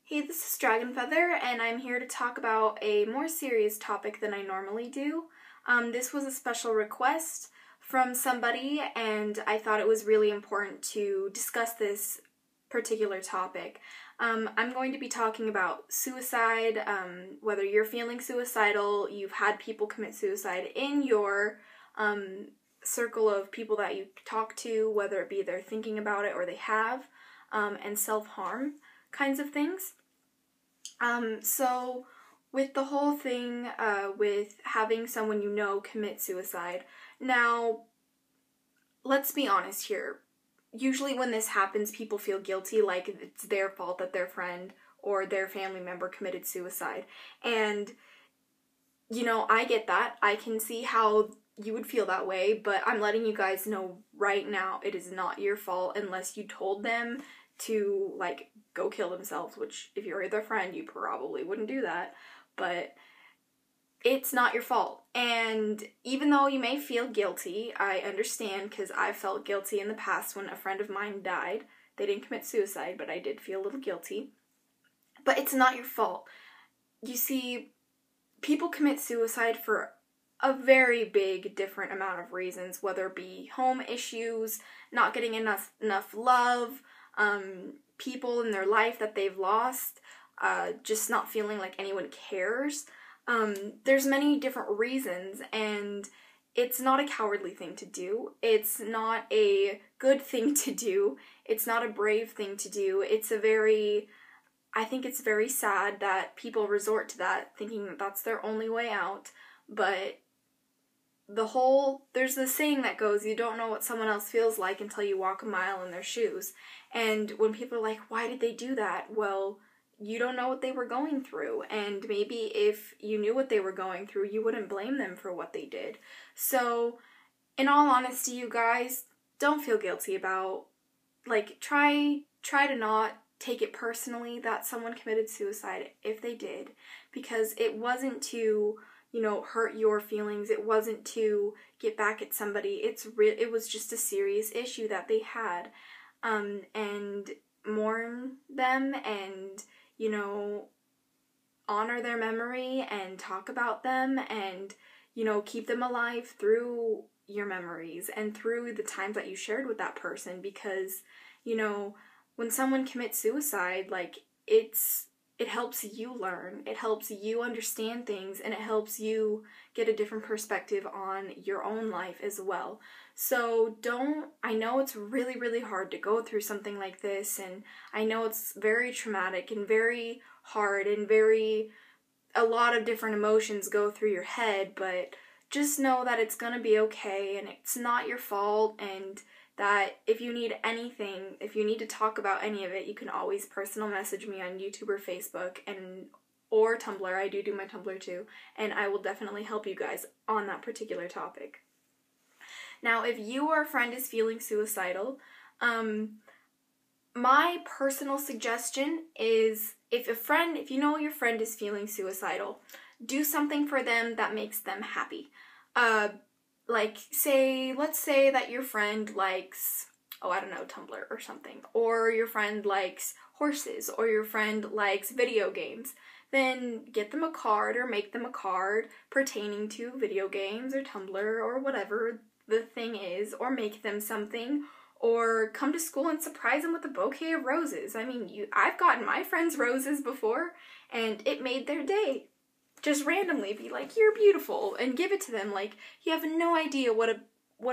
Hey, this is DragonFeather, and I'm here to talk about a more serious topic than I normally do. This was a special request from somebody, and I thought it was really important to discuss this particular topic. I'm going to be talking about suicide, whether you're feeling suicidal, you've had people commit suicide in your circle of people that you talk to, whether it be they're thinking about it or they have, and self-harm kinds of things. So with the whole thing with having someone you know commit suicide, now let's be honest here. Usually when this happens, people feel guilty, like it's their fault that their friend or their family member committed suicide. And, you know, I get that. I can see how you would feel that way, but I'm letting you guys know right now it is not your fault unless you told them to, like, go kill themselves, which if you're their friend, you probably wouldn't do that, but it's not your fault. And even though you may feel guilty, I understand, because I felt guilty in the past when a friend of mine died. They didn't commit suicide, but I did feel a little guilty. But it's not your fault. You see, people commit suicide for a very big different amount of reasons, whether it be home issues, not getting enough love, people in their life that they've lost, just not feeling like anyone cares. There's many different reasons, and it's not a cowardly thing to do. It's not a good thing to do. It's not a brave thing to do. I think it's very sad that people resort to that, thinking that that's their only way out, but there's this saying that goes, you don't know what someone else feels like until you walk a mile in their shoes. And when people are like, why did they do that? Well, you don't know what they were going through. And maybe if you knew what they were going through, you wouldn't blame them for what they did. So, in all honesty, you guys, don't feel guilty about, like, try to not take it personally that someone committed suicide if they did. Because it wasn't to, you know, hurt your feelings. It wasn't to get back at somebody. It was just a serious issue that they had. And mourn them and, you know, honor their memory and talk about them and, you know, keep them alive through your memories and through the times that you shared with that person, because, you know, when someone commits suicide, like, it helps you learn, it helps you understand things, and it helps you get a different perspective on your own life as well. So I know it's really, really hard to go through something like this, and I know it's very traumatic and very hard and a lot of different emotions go through your head, but just know that it's gonna be okay, and it's not your fault, and that if you need anything, if you need to talk about any of it, you can always personal message me on YouTube or Facebook or Tumblr. I do my Tumblr too, and I will definitely help you guys on that particular topic. Now, if you or a friend is feeling suicidal, my personal suggestion is if you know your friend is feeling suicidal, do something for them that makes them happy. Like, let's say that your friend likes, Tumblr or something, or your friend likes horses, or your friend likes video games. Then get them a card or make them a card pertaining to video games or Tumblr or whatever the thing is, or make them something, or come to school and surprise them with a bouquet of roses. I mean, I've gotten my friends roses before, and it made their day. Just randomly be like, you're beautiful, and give it to them. Like, you have no idea what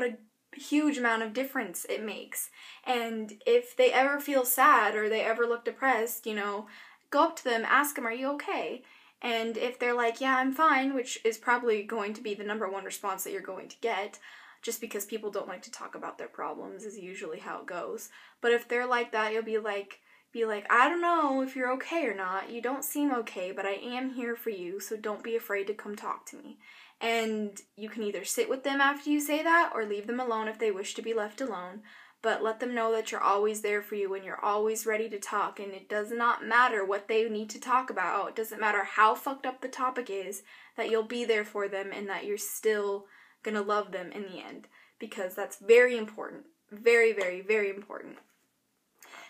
a huge amount of difference it makes. And if they ever feel sad or they ever look depressed, you know, go up to them, ask them, are you okay? And if they're like, yeah, I'm fine, which is probably going to be the number one response that you're going to get, just because people don't like to talk about their problems is usually how it goes. But if they're like that, you'll be like, I don't know if you're okay or not. You don't seem okay, but I am here for you, so don't be afraid to come talk to me. And you can either sit with them after you say that or leave them alone if they wish to be left alone. But let them know that you're always there for you and you're always ready to talk, and it does not matter what they need to talk about. It doesn't matter how fucked up the topic is, that you'll be there for them and that you're still gonna love them in the end, because that's very important. Very, very, very important.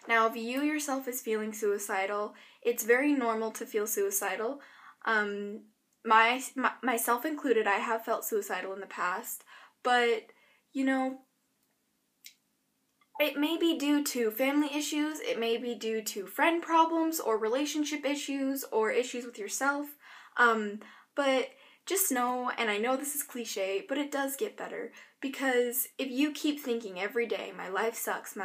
Now, if you yourself is feeling suicidal, it's very normal to feel suicidal. Myself included, I have felt suicidal in the past, but, you know, it may be due to family issues, it may be due to friend problems, or relationship issues, or issues with yourself, but just know, and I know this is cliche, but it does get better, because if you keep thinking every day, my life sucks,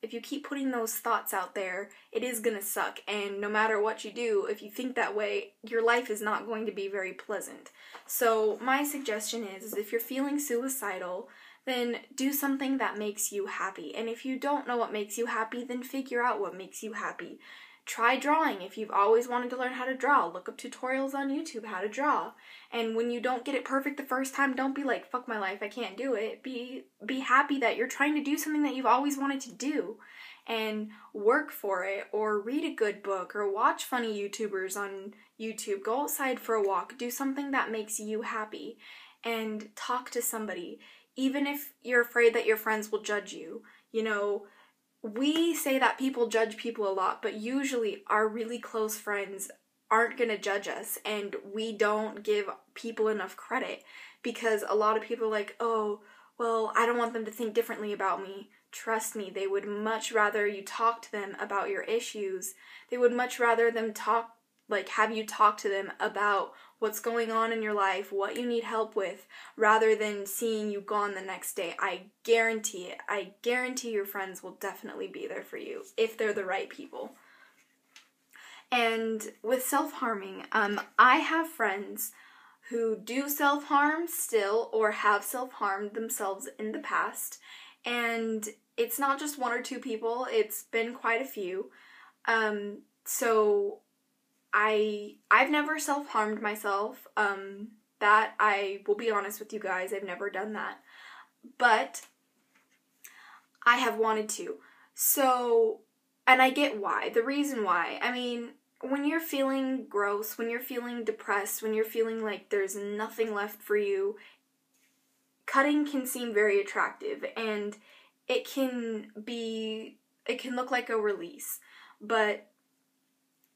if you keep putting those thoughts out there, it is gonna suck, and no matter what you do, if you think that way, your life is not going to be very pleasant. So my suggestion is if you're feeling suicidal, then do something that makes you happy, and if you don't know what makes you happy, then figure out what makes you happy. Try drawing. If you've always wanted to learn how to draw, look up tutorials on YouTube how to draw. And when you don't get it perfect the first time, don't be like, fuck my life, I can't do it. Be happy that you're trying to do something that you've always wanted to do. And work for it, or read a good book, or watch funny YouTubers on YouTube. Go outside for a walk. Do something that makes you happy. And talk to somebody. Even if you're afraid that your friends will judge you. You know, we say that people judge people a lot, but usually our really close friends aren't going to judge us, and we don't give people enough credit, because a lot of people are like, oh, well, I don't want them to think differently about me. Trust me, they would much rather you talk to them about your issues. They would much rather have you talk to them about what's going on in your life, what you need help with, rather than seeing you gone the next day. I guarantee it. I guarantee your friends will definitely be there for you if they're the right people. And with self-harming, I have friends who do self-harm still, or have self-harmed themselves in the past, and it's not just one or two people, it's been quite a few. So I've never self-harmed myself, that I will be honest with you guys, I've never done that, but I have wanted to. So, and I get why, the reason why. I mean, when you're feeling gross, when you're feeling depressed, when you're feeling like there's nothing left for you, cutting can seem very attractive, and it can look like a release, but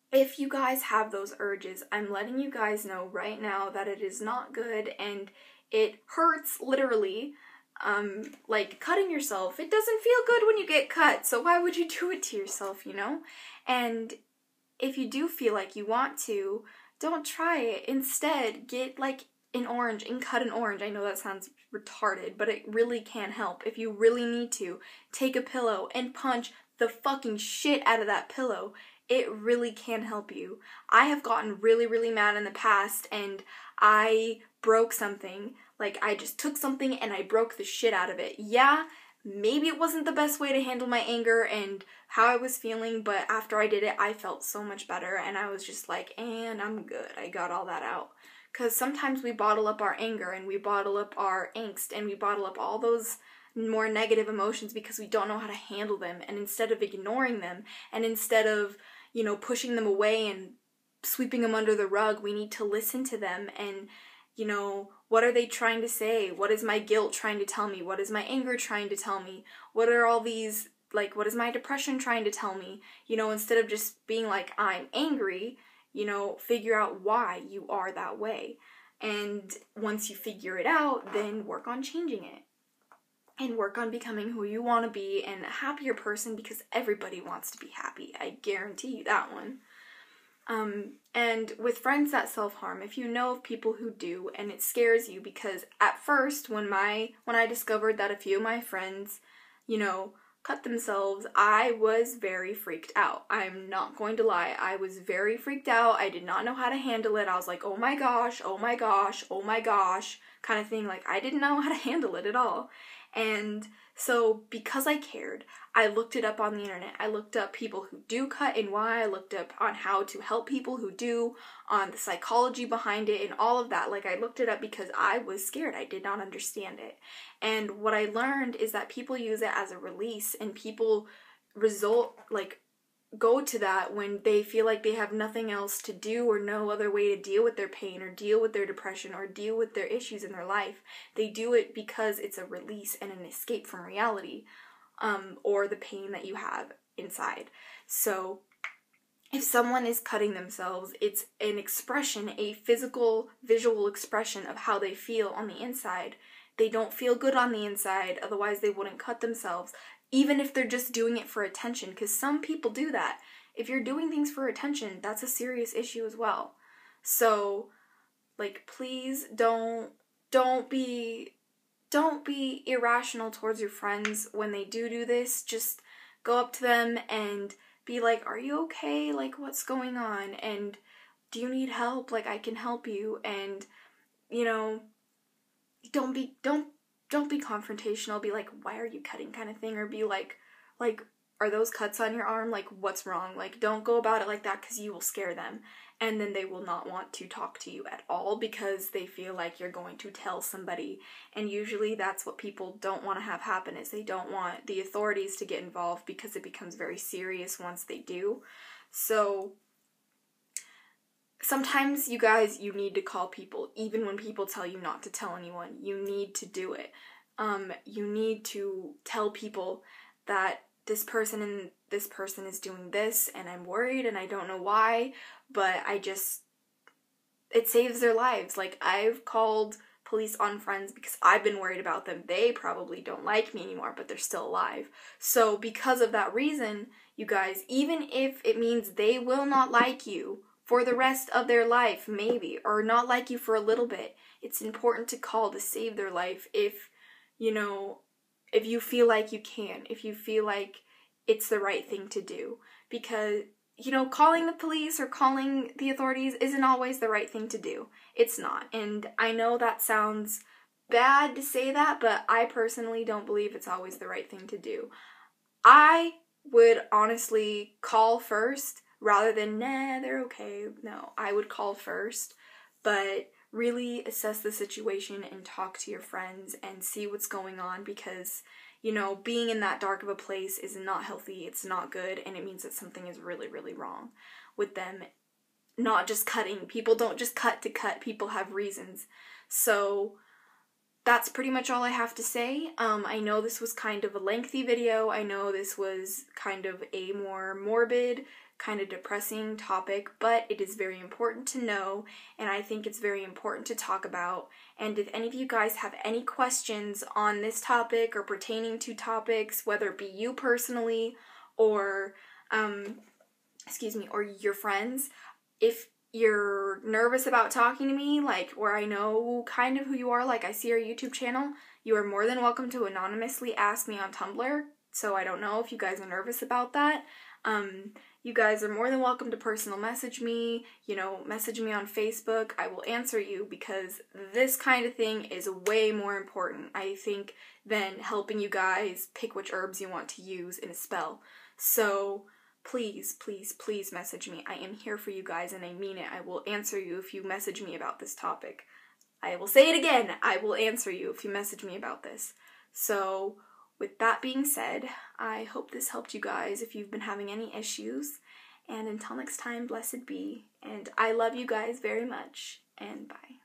if you guys have those urges, I'm letting you guys know right now that it is not good, and it hurts, literally. Like cutting yourself, it doesn't feel good when you get cut, so why would you do it to yourself, you know? And if you do feel like you want to, don't try it. Instead, get like an orange and cut an orange. I know that sounds retarded, but it really can help. If you really need to, take a pillow and punch the fucking shit out of that pillow. It really can help you. I have gotten really, really mad in the past, and I broke something. Like, I just took something and I broke the shit out of it. Yeah, maybe it wasn't the best way to handle my anger and how I was feeling, but after I did it, I felt so much better, and I was just like, and I'm good. I got all that out. Because sometimes we bottle up our anger, and we bottle up our angst, and we bottle up all those more negative emotions because we don't know how to handle them, and instead of ignoring them, and instead of pushing them away and sweeping them under the rug, we need to listen to them and, what are they trying to say? What is my guilt trying to tell me? What is my anger trying to tell me? What are all these, what is my depression trying to tell me? Instead of just being like, I'm angry, figure out why you are that way. And once you figure it out, then work on changing it. And work on becoming who you want to be and a happier person, because everybody wants to be happy. I guarantee you that one. And with friends that self-harm, if you know of people who do, and it scares you, because at first, when I discovered that a few of my friends, cut themselves, I was very freaked out. I'm not going to lie. I was very freaked out. I did not know how to handle it. I was like, oh my gosh, oh my gosh, oh my gosh, kind of thing. Like, I didn't know how to handle it at all. And so, because I cared, I looked it up on the internet. I looked up people who do cut and why. I looked up on how to help people who do, on the psychology behind it, and all of that. I looked it up because I was scared. I did not understand it. And what I learned is that people use it as a release, and people go to that when they feel like they have nothing else to do or no other way to deal with their pain or deal with their depression or deal with their issues in their life. They do it because it's a release and an escape from reality, or the pain that you have. inside. So if someone is cutting themselves, it's an expression, a physical, visual expression of how they feel on the inside. They don't feel good on the inside, otherwise they wouldn't cut themselves, even if they're just doing it for attention, because some people do that. If you're doing things for attention, that's a serious issue as well. So, like, please don't be irrational towards your friends when they do this. Just go up to them and be like, are you okay? Like, what's going on? And do you need help? Like, I can help you. And, you know, don't be confrontational. Be like, why are you cutting, kind of thing. Or be like, are those cuts on your arm? Like, what's wrong? Like, don't go about it like that, because you will scare them. And then they will not want to talk to you at all, because they feel like you're going to tell somebody. And usually that's what people don't want to have happen, is they don't want the authorities to get involved, because it becomes very serious once they do. So sometimes, you guys, you need to call people. Even when people tell you not to tell anyone, you need to do it. You need to tell people that this person is doing this, and I'm worried, and I don't know why, but it saves their lives. Like, I've called police on friends because I've been worried about them. They probably don't like me anymore, but they're still alive. So because of that reason, you guys, even if it means they will not like you for the rest of their life, maybe, or not like you for a little bit, it's important to call to save their life if you feel like you can, if you feel like it's the right thing to do. Because, calling the police or calling the authorities isn't always the right thing to do. It's not. And I know that sounds bad to say that, but I personally don't believe it's always the right thing to do. I would honestly call first rather than, nah, they're okay. No, I would call first, but really assess the situation and talk to your friends and see what's going on, because being in that dark of a place is not healthy, it's not good, and it means that something is really, really wrong with them. Not just cutting. People don't just cut to cut. People have reasons. So that's pretty much all I have to say. I know this was kind of a lengthy video. I know this was kind of a more morbid, kind of depressing topic, but it is very important to know, and I think it's very important to talk about. And if any of you guys have any questions on this topic or pertaining to topics, whether it be you personally or or your friends, if you're nervous about talking to me, like, where I know kind of who you are, like I see your YouTube channel, you are more than welcome to anonymously ask me on Tumblr. So I don't know if you guys are nervous about that. You guys are more than welcome to personal message me, message me on Facebook. I will answer you, because this kind of thing is way more important, I think, than helping you guys pick which herbs you want to use in a spell. So please, please, please message me. I am here for you guys, and I mean it. I will answer you if you message me about this topic. I will say it again. I will answer you if you message me about this. So with that being said, I hope this helped you guys if you've been having any issues. And until next time, blessed be. And I love you guys very much. And bye.